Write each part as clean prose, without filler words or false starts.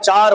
4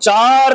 4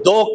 2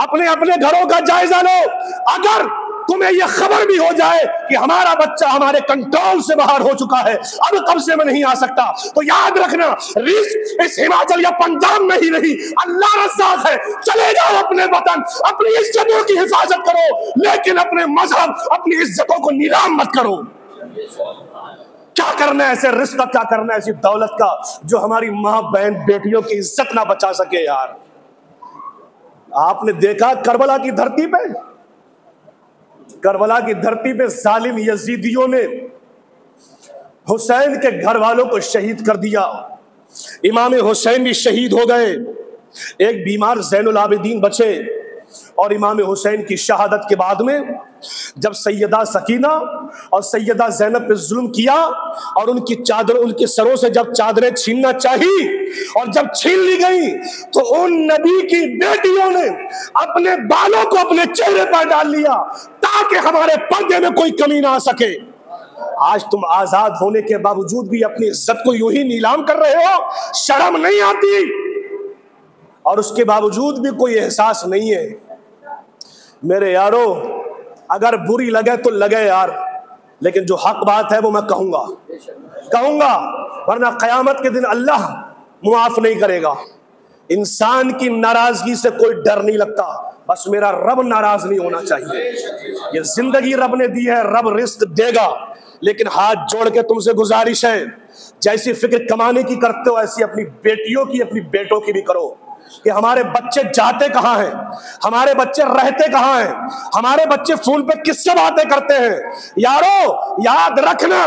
اپنے اپنے گھروں کا جائزہ لو. اگر تمہیں یہ خبر بھی ہو جائے کہ ہمارا بچہ ہمارے کنٹرول سے باہر ہو چکا ہے, اب قبضے میں نہیں آ سکتا, تو یاد رکھنا رزق اس ہماچل یا پنجاب میں ہی نہیں, اللہ رزاق ہے. چلے جاؤ اپنے وطن, اپنی عزتوں کی حفاظت کرو, لیکن اپنے مذہب, اپنی عزتوں کو نیلام مت کرو. کیا کرنا ہے ایسے رزق کا, کیا کرنا ہے ایسی دولت کا جو ہماری ماں بہن بیٹیوں کی عزت نہ بچا سکے. یار آپ نے دیکھا کربلا کی دھرتی پہ, کربلا کی دھرتی پہ ظالم یزیدیوں نے حسین کے گھر والوں کو شہید کر دیا. امام حسین بھی شہید ہو گئے, ایک بیمار زین العابدین بچے. اور امام حسین کی شہادت کے بعد میں جب سیدہ سکینہ اور سیدہ زینب پہ ظلم کیا اور ان کی چادر, ان کے سروں سے جب چادریں چھیننا چاہی اور جب چھین لی گئی تو ان نبی کی بیٹیوں نے اپنے بالوں کو اپنے چہرے پر ڈال لیا تاکہ ہمارے پردے میں کوئی کمی نہ آ سکے. آج تم آزاد ہونے کے باوجود بھی اپنی عزت کو یوں ہی نیلام کر رہے ہو, شرم نہیں آتی؟ اور اس کے باوجود بھی کوئی احساس نہیں ہے. میرے یارو اگر بری لگے تو لگے یار, لیکن جو حق بات ہے وہ میں کہوں گا, ورنہ قیامت کے دن اللہ معاف نہیں کرے گا. انسان کی ناراضگی سے کوئی ڈر نہیں لگتا, بس میرا رب ناراض نہیں ہونا چاہیے. یہ زندگی رب نے دی ہے, رب رزق دے گا, لیکن ہاتھ جوڑ کے تم سے گزارش ہے, جیسی فکر کمانے کی کرتے ہو ایسی اپنی بیٹیوں کی, اپنی بیٹوں کی بھی کرو کہ ہمارے بچے جاتے کہاں ہیں, ہمارے بچے رہتے کہاں ہیں, ہمارے بچے فون پہ کس سے باتیں کرتے ہیں. یارو یاد رکھنا,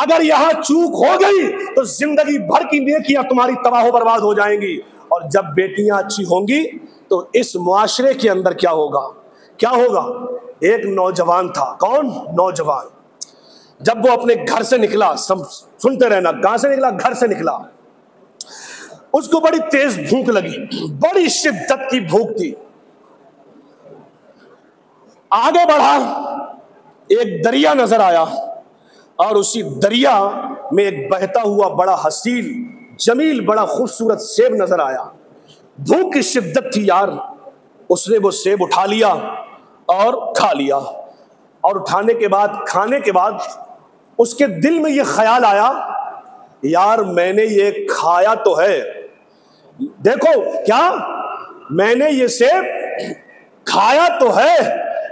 اگر یہاں چوک ہو گئی تو زندگی بھر کی نیکیاں تمہاری تباہ و برباد ہو جائیں گی. اور جب بیٹیاں اچھی ہوں گی تو اس معاشرے کے اندر کیا ہوگا. ایک نوجوان تھا, کون نوجوان, جب وہ اپنے گھر سے نکلا, سنتے رہنا, کہاں سے نکلا, گھر سے نکلا, اس کو بڑی تیز بھوک لگی, بڑی شدت کی بھوک تھی. آگے بڑھا, ایک دریا نظر آیا اور اسی دریا میں ایک بہتا ہوا بڑا حسین جمیل بڑا خوبصورت سیب نظر آیا. بھوک کی شدت تھی یار, اس نے وہ سیب اٹھا لیا اور کھا لیا. اور اٹھانے کے بعد, کھانے کے بعد اس کے دل میں یہ خیال آیا, یار میں نے یہ کھایا تو ہے, دیکھو کیا میں نے یہ سیب کھایا تو ہے,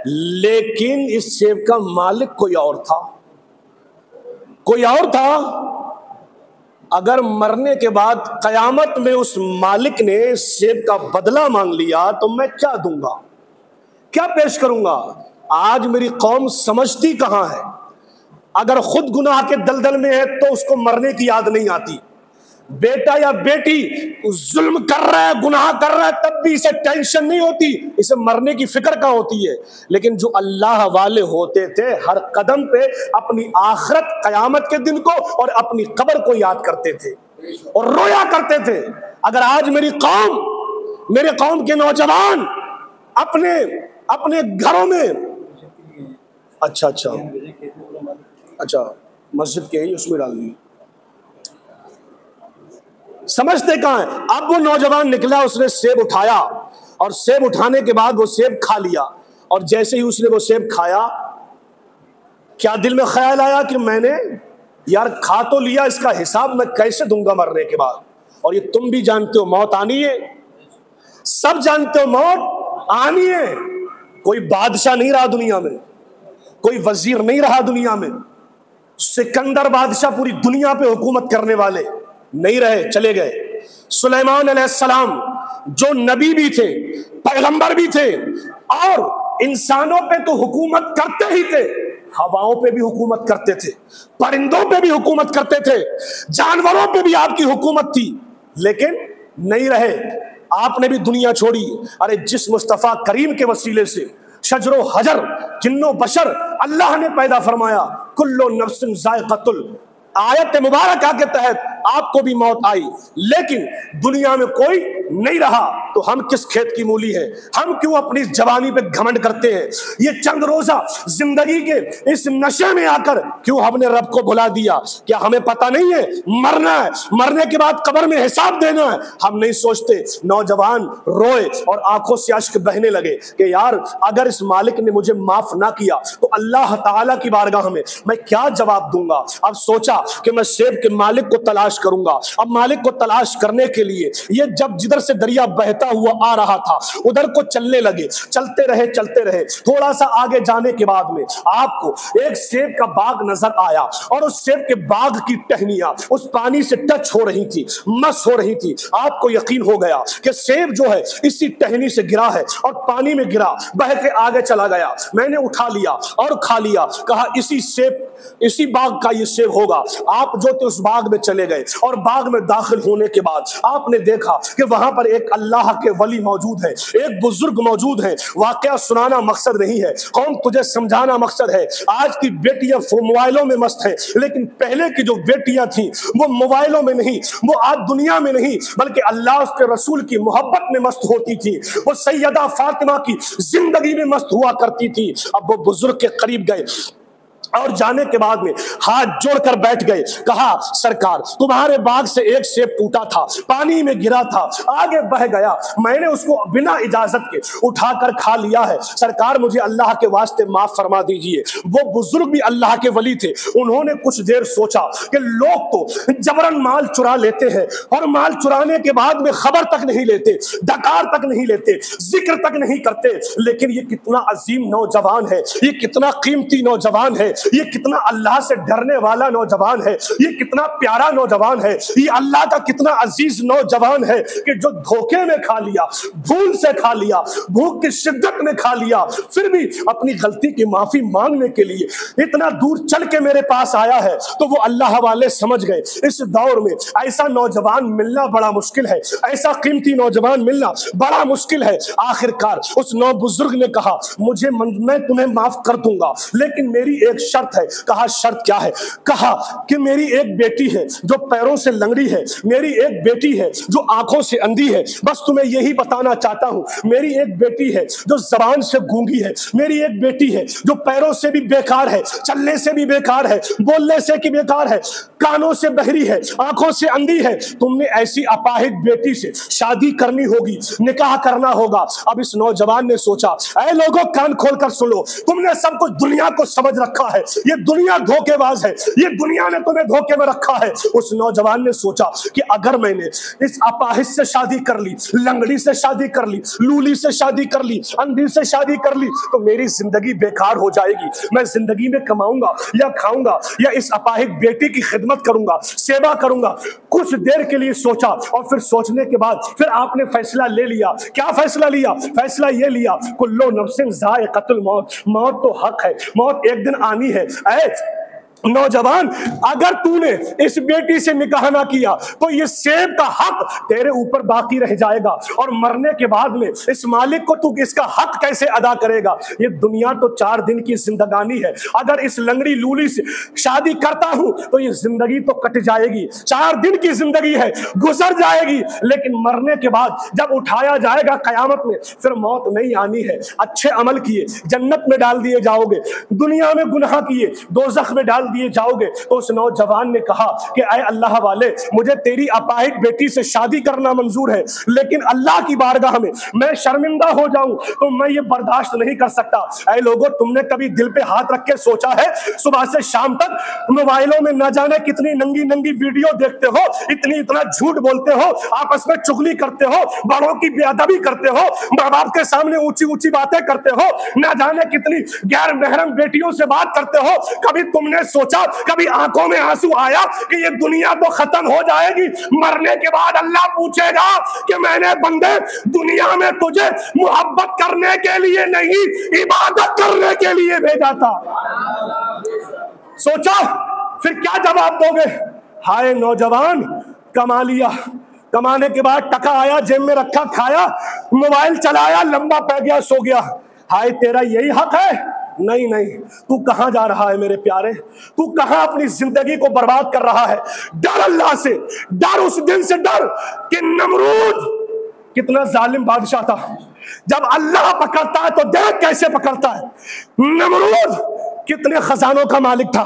لیکن اس سیب کا مالک کوئی اور تھا. اگر مرنے کے بعد قیامت میں اس مالک نے سیب کا بدلہ مانگ لیا تو میں کیا دوں گا, کیا پیش کروں گا. آج میری قوم سمجھتی کہاں ہے, اگر خود گناہ کے دلدل میں ہے تو اس کو مرنے کی یاد نہیں آتی. بیٹا یا بیٹی ظلم کر رہا ہے, گناہ کر رہا ہے, تب بھی اسے ٹینشن نہیں ہوتی, اسے مرنے کی فکر کا ہوتی ہے. لیکن جو اللہ والے ہوتے تھے ہر قدم پہ اپنی آخرت, قیامت کے دن کو اور اپنی قبر کو یاد کرتے تھے اور رویا کرتے تھے. اگر آج میرے قوم کے نوجوان اپنے گھروں میں, اچھا مسجد کے ہی اس میں ڈال دی, سمجھتے کہاں ہیں. اب وہ نوجوان نکلا, اس نے سیب اٹھایا اور سیب اٹھانے کے بعد وہ سیب کھا لیا. اور جیسے ہی اس نے وہ سیب کھایا, کیا دل میں خیال آیا کہ میں نے یار کھا تو لیا, اس کا حساب میں کیسے دوں گا مرنے کے بعد. اور یہ تم بھی جانتے ہو موت آنی ہے, سب جانتے ہو موت آنی ہے. کوئی بادشاہ نہیں رہا دنیا میں, کوئی وزیر نہیں رہا دنیا میں, سکندر بادشاہ پوری دنیا پہ حکومت کرنے والے نہیں رہے, چلے گئے. سلیمان علیہ السلام جو نبی بھی تھے, پیغمبر بھی تھے, اور انسانوں پہ تو حکومت کرتے ہی تھے, ہواؤں پہ بھی حکومت کرتے تھے, پرندوں پہ بھی حکومت کرتے تھے, جانوروں پہ بھی آپ کی حکومت تھی, لیکن نہیں رہے. آپ نے بھی دنیا چھوڑی. ارے جس مصطفیٰ کریم کے وسیلے سے شجر و حجر, جن و بشر اللہ نے پیدا فرمایا, کل نفس ذائقۃ آیت مبارکہ کے تحت آپ کو بھی موت آئی، لیکن دنیا میں کوئی نہیں رہا، تو ہم کس کھیت کی مولی ہیں؟ ہم کیوں اپنی جوانی پہ گھمنڈ کرتے ہیں؟ یہ چند روزہ زندگی کے اس نشے میں آ کر کیوں ہم نے رب کو بھلا دیا؟ کیا ہمیں پتہ نہیں ہے مرنا ہے، مرنے کے بعد قبر میں حساب دینا ہے؟ ہم نہیں سوچتے۔ نوجوان روئے اور آنکھوں سے اشک بہنے لگے کہ یار اگر اس مالک نے مجھے معاف نہ کیا تو اللہ تعالیٰ کی بارگاہ میں کیا جواب دوں گا؟ اب سوچا کہ میں سیب کے مالک کو تلاش کروں گا۔ اب مالک کو تلاش کرنے کے لیے یہ جب جدھر سے دریا بہتا ہوا آ رہا تھا ادھر کو چلنے لگے، چلتے رہے، تھوڑا سا آگے جانے کے بعد میں آپ کو ایک سیب کا باغ نظر آیا، اور اس سیب کے باغ کی ٹہنیاں اس پانی سے ٹچ ہو رہی تھی، مس ہو رہی تھی۔ آپ کو یقین ہو گیا کہ سیب جو ہے اسی ٹہنی سے گرا ہے اور پانی میں گرا، بہہ کے آگے چلا گیا۔ میں نے اٹھا لیا اور کھا لیا، کہا اسی باغ کا یہ سیب ہوگا۔ آپ جو تھے اس باغ میں چلے گئے، اور باغ میں داخل ہونے کے بعد آپ نے دیکھا کہ وہاں پر ایک اللہ کے ولی موجود ہے، ایک بزرگ موجود ہے۔ واقعہ سنانا مقصد نہیں ہے، قوم تجھے سمجھانا مقصد ہے۔ آج کی بیٹیاں موبائلوں میں مست ہیں، لیکن پہلے کی جو بیٹیاں تھیں وہ موبائلوں میں نہیں، وہ آج دنیا میں نہیں، بلکہ اللہ اس کے رسول کی محبت میں مست ہوتی تھی۔ وہ سیدہ فاطمہ کی زندگی میں مست ہوا کرتی تھی۔ اب وہ بزرگ کے قریب گئے اور جانے کے بعد میں ہاتھ جوڑ کر بیٹھ گئے، کہا سرکار تمہارے باغ سے ایک سیب ٹوٹا تھا، پانی میں گرا تھا، آگے بہ گیا، میں نے اس کو بنا اجازت کے اٹھا کر کھا لیا ہے، سرکار مجھے اللہ کے واسطے معاف فرما دیجئے۔ وہ بزرگ بھی اللہ کے ولی تھے، انہوں نے کچھ دیر سوچا کہ لوگ تو جبرن مال چرا لیتے ہیں، اور مال چرانے کے بعد میں خبر تک نہیں لیتے، ڈکار تک نہیں لیتے، ذکر تک نہیں کرتے، لیکن یہ کتنا عظیم نوجوان ہے، یہ کتنا قیمتی نوجوان ہے، یہ کتنا اللہ سے ڈرنے والا نوجوان ہے، یہ کتنا پیارا نوجوان ہے، یہ اللہ کا کتنا عزیز نوجوان ہے کہ جو دھوکے میں کھا لیا، بھول سے کھا لیا، بھوک کی شدت میں کھا لیا، پھر بھی اپنی غلطی کی معافی مانگنے کے لیے اتنا دور چل کے میرے پاس آیا ہے۔ تو وہ اللہ والے سمجھ گئے اس دور میں ایسا نوجوان ملنا بڑا مشکل ہے، ایسا قیمتی نوجوان ملنا بڑا مشکل ہے۔ آخر کار اس نو بزرگ نے کہا میں تمہیں معاف کر دوں گا، لیکن میری ایک شرط ہے۔ کہا شرط کیا ہے؟ کہا کہ میری ایک بیٹی ہے جو پیروں سے لنگڑی ہے، میری ایک بیٹی ہے جو آنکھوں سے اندھی ہے، بس تمہیں یہی بتانا چاہتا ہوں، میری ایک بیٹی ہے جو زبان سے گونگی ہے، میری ایک بیٹی ہے جو پیروں سے بھی بیکار ہے، چلنے سے بھی بیکار ہے، بولنے سے بھی بیکار ہے، کانوں سے بہری ہے، آنکھوں سے اندھی ہے۔ تم نے ایسی اپاہج بیٹی سے شادی کرنی ہوگی، نکاح کرنا ہوگا۔ اب اس نوجوان نے سوچا اے لوگوں کان کھول کر سنو، تم نے سب کچھ دنیا کو سمجھ رکھا ہے، یہ دنیا دھوکے باز ہے، یہ دنیا نے تمہیں دھوکے میں رکھا ہے۔ اس نوجوان نے سوچا کہ اگر میں نے اس اپاہج سے شادی کر لی، لنگڑی سے شادی کر لی، لولی سے شادی کر لی، اندھی سے شادی کر لی، تو میری زندگی بیکار ہو جائے گی۔ میں زندگی میں کماؤں گا یا کھاؤں گا یا اس اپاہج بیٹی کی خدمت کروں گا، سیوا کروں گا۔ کچھ دیر کے لیے سوچا اور پھر سوچنے کے بعد پھر آپ نے فیصلہ لے لیا۔ کیا فیصلہ لیا؟ فیصلہ یہ لیا کلو نفس ذائقۃ الموت، موت تو حق ہے، موت ایک دن آنی ہے۔ اے نوجوان اگر تو نے اس بیٹی سے نکاح نہ کیا تو یہ سیب کا حق تیرے اوپر باقی رہ جائے گا، اور مرنے کے بعد میں اس مالک کو تو اس کا حق کیسے ادا کرے گا؟ یہ دنیا تو 4 دن کی زندگانی ہے، اگر اس لنگڑی لولی سے شادی کرتا ہوں تو یہ زندگی تو کٹ جائے گی، 4 دن کی زندگی ہے، گزر جائے گی، لیکن مرنے کے بعد جب اٹھایا جائے گا قیامت میں پھر موت نہیں آنی ہے۔ اچھے عمل کیے جنت میں ڈال دیے جاؤ گے، دنیا میں گناہ کیے دوزخ میں ڈال دیے جاؤ گے۔ تو اس نوجوان نے کہا کہ اے اللہ والے مجھے تیری اپاہج بیٹی سے شادی کرنا منظور ہے، لیکن اللہ کی بارگاہ میں شرمندہ ہو جاؤں تو میں یہ برداشت نہیں کر سکتا۔ اے لوگوں تم نے کبھی دل پہ ہاتھ رکھ کے سوچا ہے صبح سے شام تک موبائلوں میں نہ جانے کتنی ننگی ننگی ویڈیو دیکھتے ہو، اتنا جھوٹ بولتے ہو، آپس میں چغلی کرتے ہو، بڑوں کی بے ادبی کرتے ہو، ماں باپ کے سامنے اونچی اونچی باتیں کرتے ہو، نہ جانے کتنی غیر محرم بیٹیوں سے بات کرتے ہو۔ کبھی تم نے سوچا، کبھی آنکھوں میں آنسو آیا کہ یہ دنیا تو ختم ہو جائے گی، مرنے کے بعد اللہ پوچھے گا کہ میں نے بندے دنیا میں تجھے محبت کرنے کے لیے نہیں عبادت کرنے کے لیے بھیجا تھا؟ سوچا پھر کیا جواب دو گے؟ ہائے نوجوان کما لیا، کمانے کے بعد ٹکا آیا جیب میں رکھا، کھایا، موبائل چلایا، لمبا پہ گیا، سو گیا۔ ہائے تیرا یہی حق ہے؟ نہیں نہیں، تو کہاں جا رہا ہے میرے پیارے؟ تو کہاں اپنی زندگی کو برباد کر رہا ہے؟ ڈر اللہ سے، ڈر اس دن سے ڈر کہ نمرود کتنا ظالم بادشاہ تھا، جب اللہ پکڑتا ہے تو دیکھ کیسے پکڑتا ہے۔ نمرود کتنے خزانوں کا مالک تھا،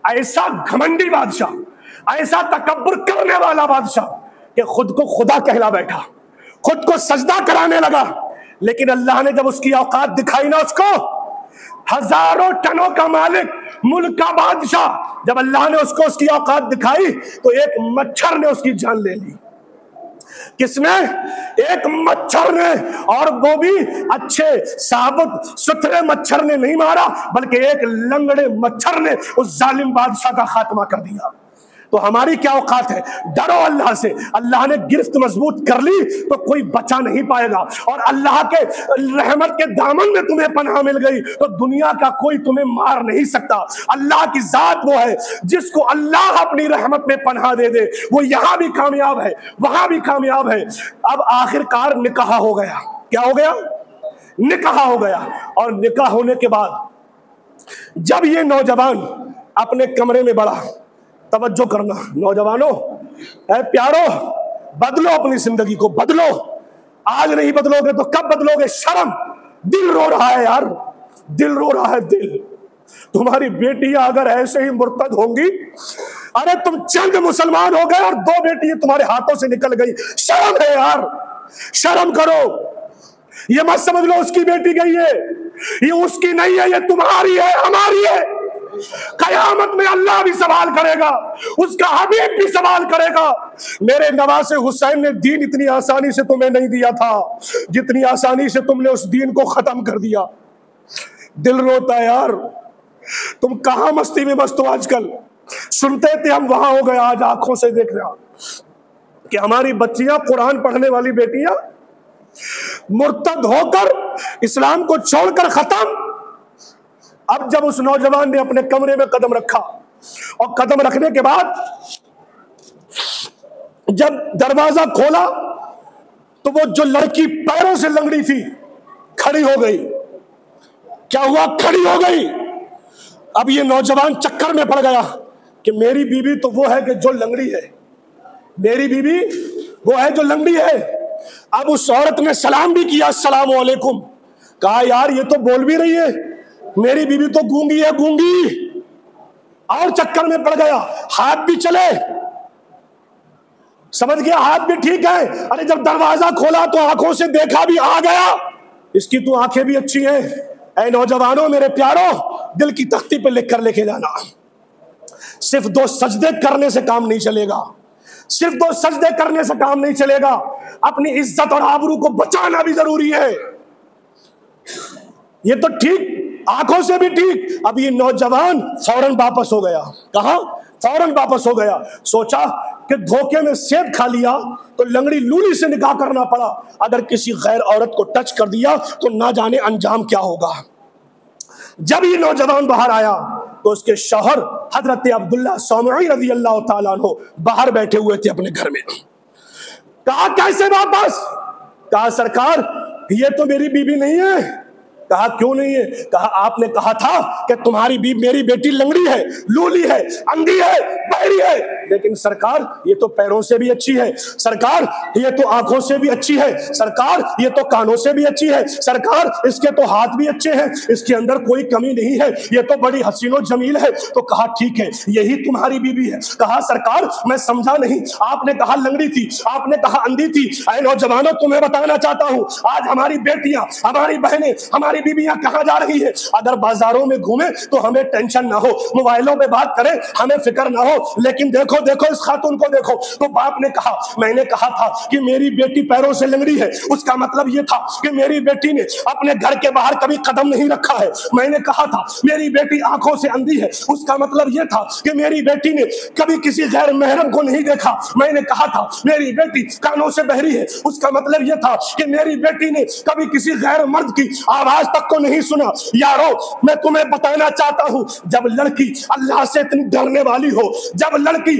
ایسا گھمنڈی بادشاہ، ایسا تکبر کرنے والا بادشاہ کہ خود کو خدا کہلا بیٹھا، خود کو سجدہ کرانے لگا۔ لیکن اللہ نے جب اس کی اوقات دکھائی نا، اس کو ہزاروں ٹنوں کا مالک، ملک کا بادشاہ، جب اللہ نے اس کو اس کی اوقات دکھائی تو ایک مچھر نے اس کی جان لے لی۔ کس نے؟ ایک مچھر نے، اور وہ بھی اچھے ثابت ستھرے مچھر نے نہیں مارا، بلکہ ایک لنگڑے مچھر نے اس ظالم بادشاہ کا خاتمہ کر دیا۔ تو ہماری کیا اوقات ہے؟ ڈرو اللہ سے۔ اللہ نے گرفت مضبوط کر لی تو کوئی بچا نہیں پائے گا، اور اللہ کے رحمت کے دامن میں تمہیں پناہ مل گئی تو دنیا کا کوئی تمہیں مار نہیں سکتا۔ اللہ کی ذات وہ ہے جس کو اللہ اپنی رحمت میں پناہ دے دے، وہ یہاں بھی کامیاب ہے، وہاں بھی کامیاب ہے۔ اب آخر کار نکاح ہو گیا۔ کیا ہو گیا؟ نکاح ہو گیا۔ اور نکاح ہونے کے بعد جب یہ نوجوان اپنے کمرے میں بڑھا، توجہ کرنا نوجوانوں، اے پیارو، بدلو اپنی زندگی کو، بدلو۔ آج نہیں بدلو گے تو کب بدلو گے؟ شرم، دل رو رہا ہے یار، دل رو رہا ہے دل۔ تمہاری بیٹیاں اگر ایسے ہی مرتد ہوں گی، ارے تم چند مسلمان ہو گئے اور 2 بیٹیاں تمہارے ہاتھوں سے نکل گئی، شرم ہے یار، شرم کرو۔ یہ مت سمجھ لو اس کی بیٹی گئی ہے، یہ اس کی نہیں ہے، یہ تمہاری ہے، ہماری ہے۔ قیامت میں اللہ بھی سوال کرے گا، اس کا حبیب بھی سوال کرے گا۔ میرے نواسے حسین نے دین اتنی آسانی سے تمہیں نہیں دیا تھا جتنی آسانی سے تم نے اس دین کو ختم کر دیا۔ دل روتا ہے یار، تم کہاں مستی میں مست ہو آج کل؟ سنتے تھے ہم وہاں ہو گئے، آج آنکھوں سے دیکھ رہا کہ ہماری بچیاں، قرآن پڑھنے والی بیٹیاں، مرتد ہو کر اسلام کو چھوڑ کر ختم۔ اب جب اس نوجوان نے اپنے کمرے میں قدم رکھا، اور قدم رکھنے کے بعد جب دروازہ کھولا تو وہ جو لڑکی پیروں سے لنگڑی تھی کھڑی ہو گئی۔ کیا ہوا؟ کھڑی ہو گئی۔ اب یہ نوجوان چکر میں پڑ گیا کہ میری بیوی تو وہ ہے کہ جو لنگڑی ہے، میری بیوی وہ ہے جو لنگڑی ہے۔ اب اس عورت نے سلام بھی کیا، السلام علیکم، کہا یار یہ تو بول بھی رہی ہے، میری بیوی تو گونگی ہے، گونگی۔ اور چکر میں پڑ گیا، ہاتھ بھی چلے، سمجھ گیا ہاتھ بھی ٹھیک ہے۔ ارے جب دروازہ کھولا تو آنکھوں سے دیکھا بھی آ گیا، اس کی تو آنکھیں بھی اچھی ہیں۔ اے نوجوانوں، میرے پیاروں، دل کی تختی پہ لکھ کر لے کے جانا۔ صرف 2 سجدے کرنے سے کام نہیں چلے گا، صرف 2 سجدے کرنے سے کام نہیں چلے گا، اپنی عزت اور آبرو کو بچانا بھی ضروری ہے۔ یہ تو ٹھیک، آنکھوں سے بھی ٹھیک۔ اب یہ نوجوان فوراً واپس ہو گیا۔ کہاں؟ فوراً واپس ہو گیا۔ سوچا کہ دھوکے میں سیب کھا لیا تو لنگڑی لولی سے نکاح کرنا پڑا، اگر کسی غیر عورت کو ٹچ کر دیا تو نہ جانے انجام کیا ہوگا۔ جب یہ نوجوان باہر آیا تو اس کے شوہر حضرت عبداللہ صومعی رضی اللہ تعالیٰ عنہ باہر بیٹھے ہوئے تھے اپنے گھر میں۔ کہا کیسے واپس؟ کہا سرکار یہ تو میری بیوی نہیں ہے۔ کہا کیوں نہیں ہے؟ کہا آپ نے کہا تھا کہ تمہاری میری بیٹی لنگڑی ہے، لولی ہے، اندھی ہے، بہری ہے، لیکن سرکار یہ تو پیروں سے بھی اچھی ہے، سرکار یہ تو آنکھوں سے بھی اچھی ہے، سرکار یہ تو کانوں سے بھی اچھی ہے، سرکار اس کے تو ہاتھ بھی اچھے ہیں، اس کے اندر کوئی کمی نہیں ہے، یہ تو بڑی حسین و جمیل ہے۔ تو کہا ٹھیک ہے یہی تمہاری بیوی ہے۔ کہا سرکار میں سمجھا نہیں، آپ نے کہا لنگڑی تھی، آپ نے کہا اندھی تھی۔ اے نوجوانوں تمہیں بتانا چاہتا ہوں، آج ہماری بیٹیاں، ہماری بہنیں، ہماری بیویاں کہاں جا رہی ہے؟ اگر بازاروں میں گھومیں تو ہمیں ٹینشن نہ ہو، موبائلوں پہ بات کریں ہمیں فکر نہ ہو، لیکن دیکھو اس خاتون کو دیکھو۔ تو باپ نے کہا میں نے کہا تھا کہ میری بیٹی پیروں سے لنگڑی ہے، اس کا مطلب یہ تھا کہ میری بیٹی نے اپنے گھر کے باہر کبھی قدم نہیں رکھا ہے۔ میں نے کہا تھا میری بیٹی آنکھوں سے اندھی ہے، اس کا مطلب یہ تھا کہ میری بیٹی نے کبھی کسی غیر محرم کو نہیں دیکھا۔ میں نے کہا تھا میری بیٹی کانوں سے بہری ہے، اس کا مطلب یہ تھا کہ میری بیٹی نے کبھی کسی غیر مرد کی آواز تک کو نہیں سنا۔ یارو میں تمہیں بتانا چاہتا ہوں، جب لڑکی اللہ سے اتنی ڈرنے والی ہو، جب لڑکی